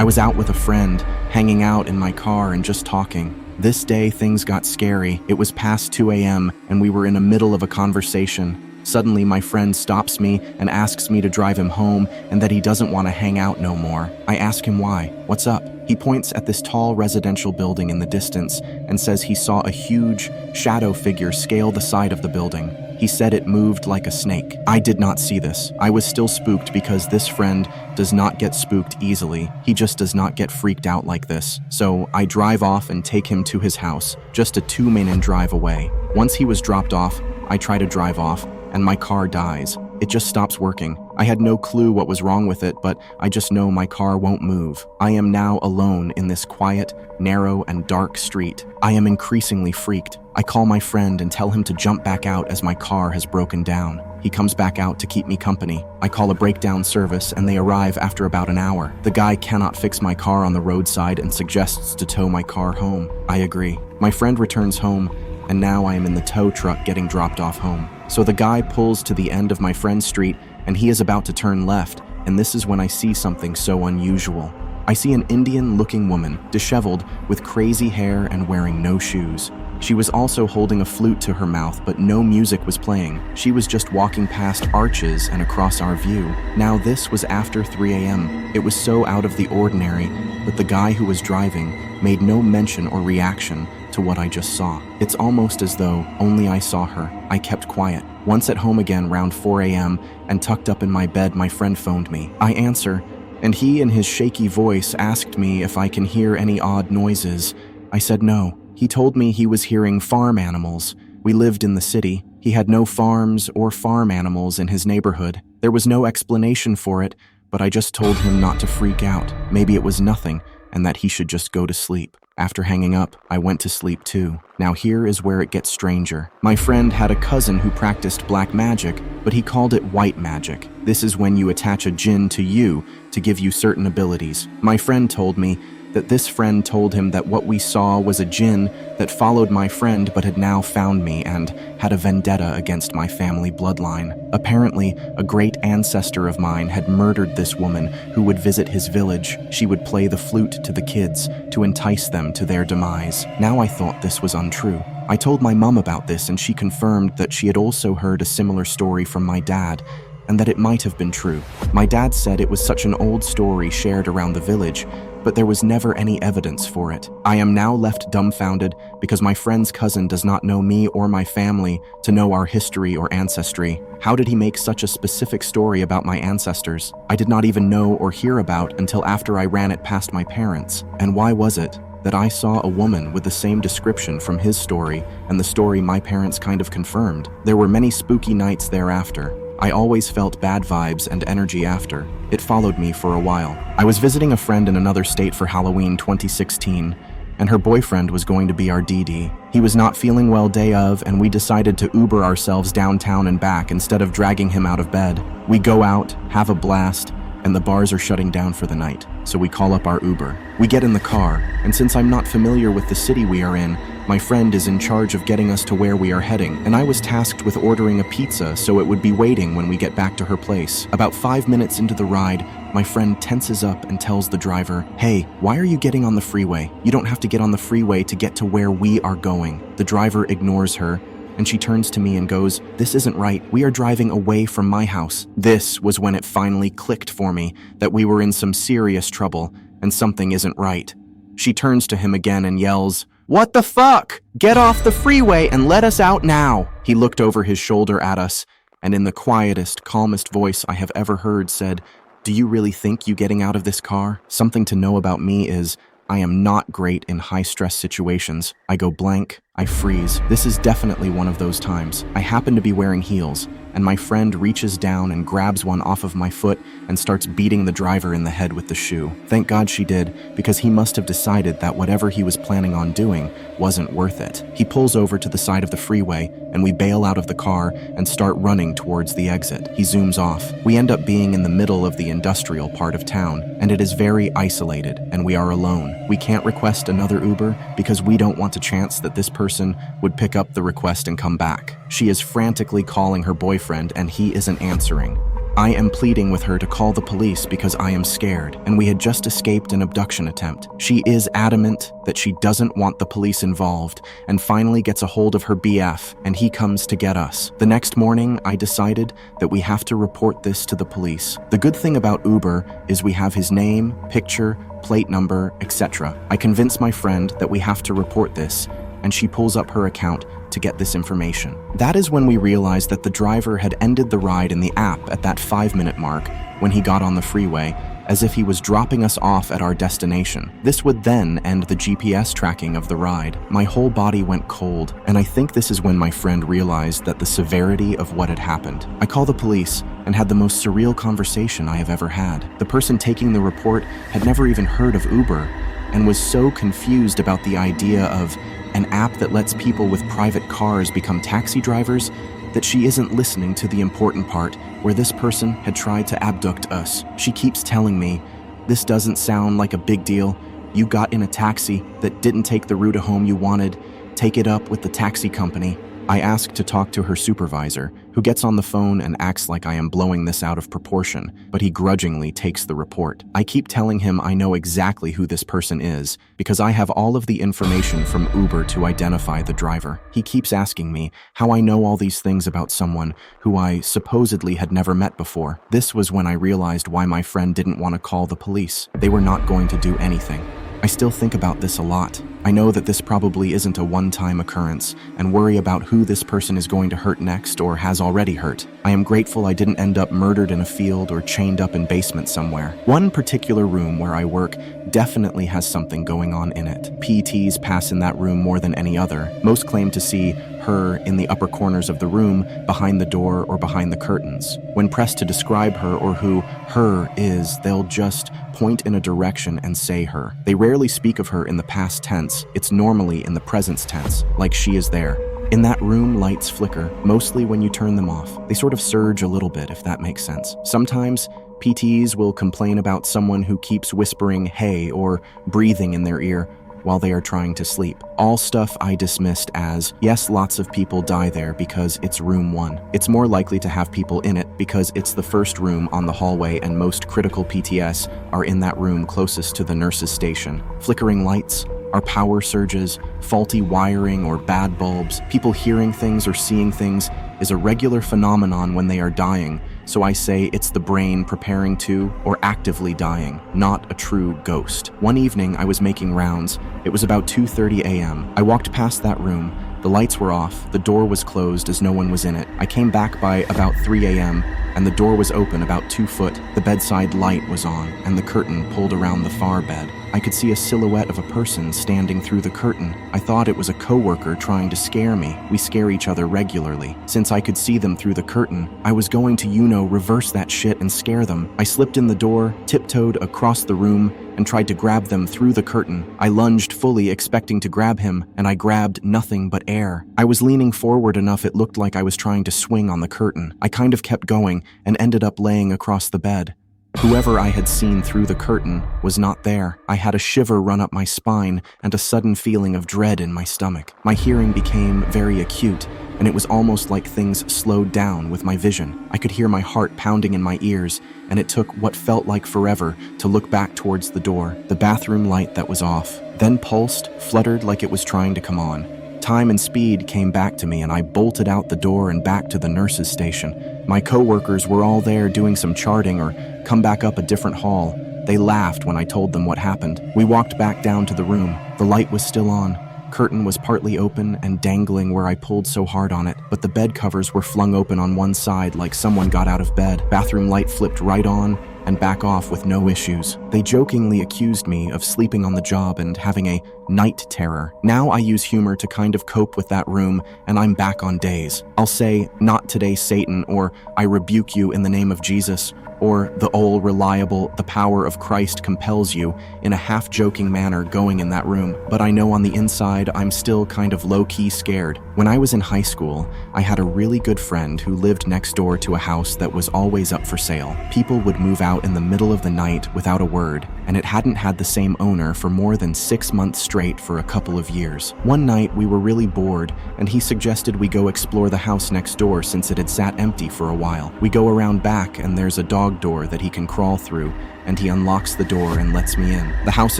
I was out with a friend, hanging out in my car and just talking. This day, things got scary. It was past 2 a.m. and we were in the middle of a conversation. Suddenly, my friend stops me and asks me to drive him home and that he doesn't want to hang out no more. I ask him why. What's up? He points at this tall residential building in the distance and says he saw a huge shadow figure scale the side of the building. He said it moved like a snake. I did not see this. I was still spooked because this friend does not get spooked easily. He just does not get freaked out like this. So I drive off and take him to his house, just a 2-minute drive away. Once he was dropped off, I try to drive off, and my car dies. It just stops working. I had no clue what was wrong with it, but I just know my car won't move. I am now alone in this quiet, narrow, and dark street. I am increasingly freaked. I call my friend and tell him to jump back out as my car has broken down. He comes back out to keep me company. I call a breakdown service and they arrive after about an hour. The guy cannot fix my car on the roadside and suggests to tow my car home. I agree. My friend returns home, and now I am in the tow truck getting dropped off home. So the guy pulls to the end of my friend's street and he is about to turn left, and this is when I see something so unusual. I see an Indian-looking woman, disheveled, with crazy hair and wearing no shoes. She was also holding a flute to her mouth, but no music was playing. She was just walking past arches and across our view. Now this was after 3 a.m. It was so out of the ordinary that the guy who was driving made no mention or reaction to what I just saw. It's almost as though only I saw her. I kept quiet. Once at home again round 4 a.m. and tucked up in my bed, my friend phoned me. I answer, and he in his shaky voice asked me if I can hear any odd noises. I said no. He told me he was hearing farm animals. We lived in the city. He had no farms or farm animals in his neighborhood. There was no explanation for it, but I just told him not to freak out. Maybe it was nothing, and that he should just go to sleep. After hanging up, I went to sleep too. Now here is where it gets stranger. My friend had a cousin who practiced black magic, but he called it white magic. This is when you attach a jinn to you to give you certain abilities. My friend told me that this friend told him that what we saw was a jinn that followed my friend but had now found me and had a vendetta against my family bloodline. Apparently, a great ancestor of mine had murdered this woman who would visit his village. She would play the flute to the kids to entice them to their demise. Now I thought this was untrue. I told my mom about this and she confirmed that she had also heard a similar story from my dad and that it might have been true. My dad said it was such an old story shared around the village, but there was never any evidence for it. I am now left dumbfounded because my friend's cousin does not know me or my family to know our history or ancestry. How did he make such a specific story about my ancestors I did not even know or hear about until after I ran it past my parents? And why was it that I saw a woman with the same description from his story and the story my parents kind of confirmed? There were many spooky nights thereafter. I always felt bad vibes and energy after. It followed me for a while. I was visiting a friend in another state for Halloween 2016, and her boyfriend was going to be our DD. He was not feeling well day of, and we decided to Uber ourselves downtown and back instead of dragging him out of bed. We go out, have a blast, and the bars are shutting down for the night, so we call up our Uber. We get in the car, and since I'm not familiar with the city we are in, my friend is in charge of getting us to where we are heading, and I was tasked with ordering a pizza so it would be waiting when we get back to her place. About 5 minutes into the ride, my friend tenses up and tells the driver, "Hey, why are you getting on the freeway? You don't have to get on the freeway to get to where we are going." The driver ignores her, and she turns to me and goes, "This isn't right. We are driving away from my house." This was when it finally clicked for me that we were in some serious trouble and something isn't right. She turns to him again and yells, "What the fuck? Get off the freeway and let us out now." He looked over his shoulder at us and in the quietest, calmest voice I have ever heard said, "Do you really think you getting out of this car?" Something to know about me is I am not great in high-stress situations. I go blank, I freeze. This is definitely one of those times. I happen to be wearing heels, and my friend reaches down and grabs one off of my foot and starts beating the driver in the head with the shoe. Thank God she did, because he must have decided that whatever he was planning on doing wasn't worth it. He pulls over to the side of the freeway, and we bail out of the car and start running towards the exit. He zooms off. We end up being in the middle of the industrial part of town, and it is very isolated, and we are alone. We can't request another Uber because we don't want to chance that this person would pick up the request and come back. She is frantically calling her boyfriend and he isn't answering. I am pleading with her to call the police because I am scared, and we had just escaped an abduction attempt. She is adamant that she doesn't want the police involved, and finally gets a hold of her BF, and he comes to get us. The next morning, I decided that we have to report this to the police. The good thing about Uber is we have his name, picture, plate number, etc. I convince my friend that we have to report this, and she pulls up her account to get this information. That is when we realized that the driver had ended the ride in the app at that 5-minute mark when he got on the freeway, as if he was dropping us off at our destination. This would then end the GPS tracking of the ride. My whole body went cold, and I think this is when my friend realized that the severity of what had happened. I called the police and had the most surreal conversation I have ever had. The person taking the report had never even heard of Uber and was so confused about the idea of an app that lets people with private cars become taxi drivers that she isn't listening to the important part where this person had tried to abduct us. She keeps telling me, "This doesn't sound like a big deal. You got in a taxi that didn't take the route home you wanted. Take it up with the taxi company." I ask to talk to her supervisor, who gets on the phone and acts like I am blowing this out of proportion, but he grudgingly takes the report. I keep telling him I know exactly who this person is, because I have all of the information from Uber to identify the driver. He keeps asking me how I know all these things about someone who I supposedly had never met before. This was when I realized why my friend didn't want to call the police. They were not going to do anything. I still think about this a lot. I know that this probably isn't a one-time occurrence, and worry about who this person is going to hurt next or has already hurt. I am grateful I didn't end up murdered in a field or chained up in basement somewhere. One particular room where I work definitely has something going on in it. PTs pass in that room more than any other. Most claim to see her in the upper corners of the room, behind the door or behind the curtains. When pressed to describe her or who her is, they'll just point in a direction and say her. They rarely speak of her in the past tense. It's normally in the present tense, like she is there. In that room, lights flicker, mostly when you turn them off. They sort of surge a little bit, if that makes sense. Sometimes, PTs will complain about someone who keeps whispering "hey" or breathing in their ear while they are trying to sleep. All stuff I dismissed as, yes, lots of people die there because it's room 1. It's more likely to have people in it because it's the first room on the hallway and most critical PTS are in that room closest to the nurse's station. Flickering lights are power surges, faulty wiring or bad bulbs. People hearing things or seeing things is a regular phenomenon when they are dying, so I say it's the brain preparing to or actively dying, not a true ghost. One evening I was making rounds. It was about 2:30 a.m. I walked past that room. The lights were off, the door was closed as no one was in it. I came back by about 3 a.m. and the door was open about 2 foot. The bedside light was on and the curtain pulled around the far bed. I could see a silhouette of a person standing through the curtain. I thought it was a coworker trying to scare me. We scare each other regularly. Since I could see them through the curtain, I was going to, reverse that shit and scare them. I slipped in the door, tiptoed across the room, and tried to grab them through the curtain. I lunged fully expecting to grab him, and I grabbed nothing but air. I was leaning forward enough it looked like I was trying to swing on the curtain. I kind of kept going and ended up laying across the bed. Whoever I had seen through the curtain was not there. I had a shiver run up my spine and a sudden feeling of dread in my stomach. My hearing became very acute, and it was almost like things slowed down with my vision. I could hear my heart pounding in my ears, and it took what felt like forever to look back towards the door. The bathroom light that was off, then pulsed, fluttered like it was trying to come on. Time and speed came back to me, and I bolted out the door and back to the nurse's station. My coworkers were all there doing some charting or come back up a different hall. They laughed when I told them what happened. We walked back down to the room. The light was still on. Curtain was partly open and dangling where I pulled so hard on it, but the bed covers were flung open on one side like someone got out of bed. Bathroom light flipped right on and back off with no issues. They jokingly accused me of sleeping on the job and having a night terror. Now I use humor to kind of cope with that room, and I'm back on days. I'll say, "Not today, Satan," or "I rebuke you in the name of Jesus," or the old reliable, the power of Christ compels you, in a half-joking manner going in that room. But I know on the inside I'm still kind of low-key scared. When I was in high school, I had a really good friend who lived next door to a house that was always up for sale. People would move out in the middle of the night without a word, and it hadn't had the same owner for more than 6 months straight for a couple of years. One night we were really bored, and he suggested we go explore the house next door since it had sat empty for a while. We go around back and there's a dog door that he can crawl through, and he unlocks the door and lets me in. The house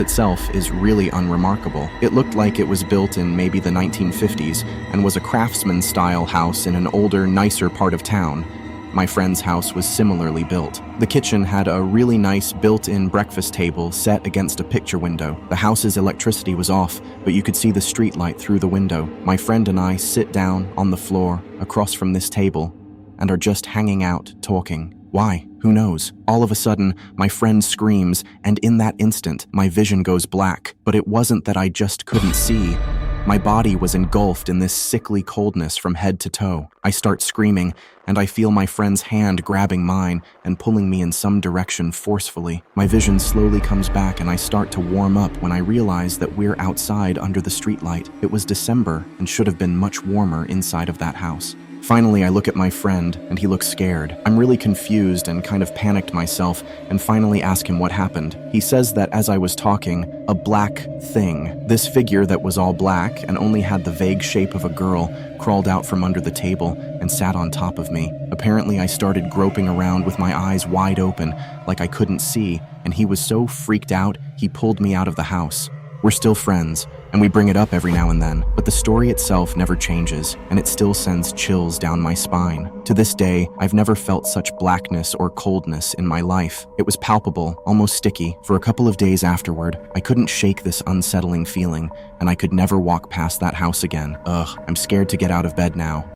itself is really unremarkable. It looked like it was built in maybe the 1950s and was a craftsman-style house in an older, nicer part of town. My friend's house was similarly built. The kitchen had a really nice built-in breakfast table set against a picture window. The house's electricity was off, but you could see the street light through the window. My friend and I sit down on the floor across from this table and are just hanging out, talking. Why? Who knows? All of a sudden, my friend screams, and in that instant, my vision goes black. But it wasn't that I just couldn't see. My body was engulfed in this sickly coldness from head to toe. I start screaming, and I feel my friend's hand grabbing mine and pulling me in some direction forcefully. My vision slowly comes back, and I start to warm up when I realize that we're outside under the streetlight. It was December and should have been much warmer inside of that house. Finally, I look at my friend, and he looks scared. I'm really confused and kind of panicked myself, and finally ask him what happened. He says that as I was talking, a black thing, this figure that was all black and only had the vague shape of a girl, crawled out from under the table and sat on top of me. Apparently, I started groping around with my eyes wide open, like I couldn't see, and he was so freaked out, he pulled me out of the house. We're still friends, and we bring it up every now and then, but the story itself never changes, and it still sends chills down my spine. To this day, I've never felt such blackness or coldness in my life. It was palpable, almost sticky. For a couple of days afterward, I couldn't shake this unsettling feeling, and I could never walk past that house again. Ugh, I'm scared to get out of bed now.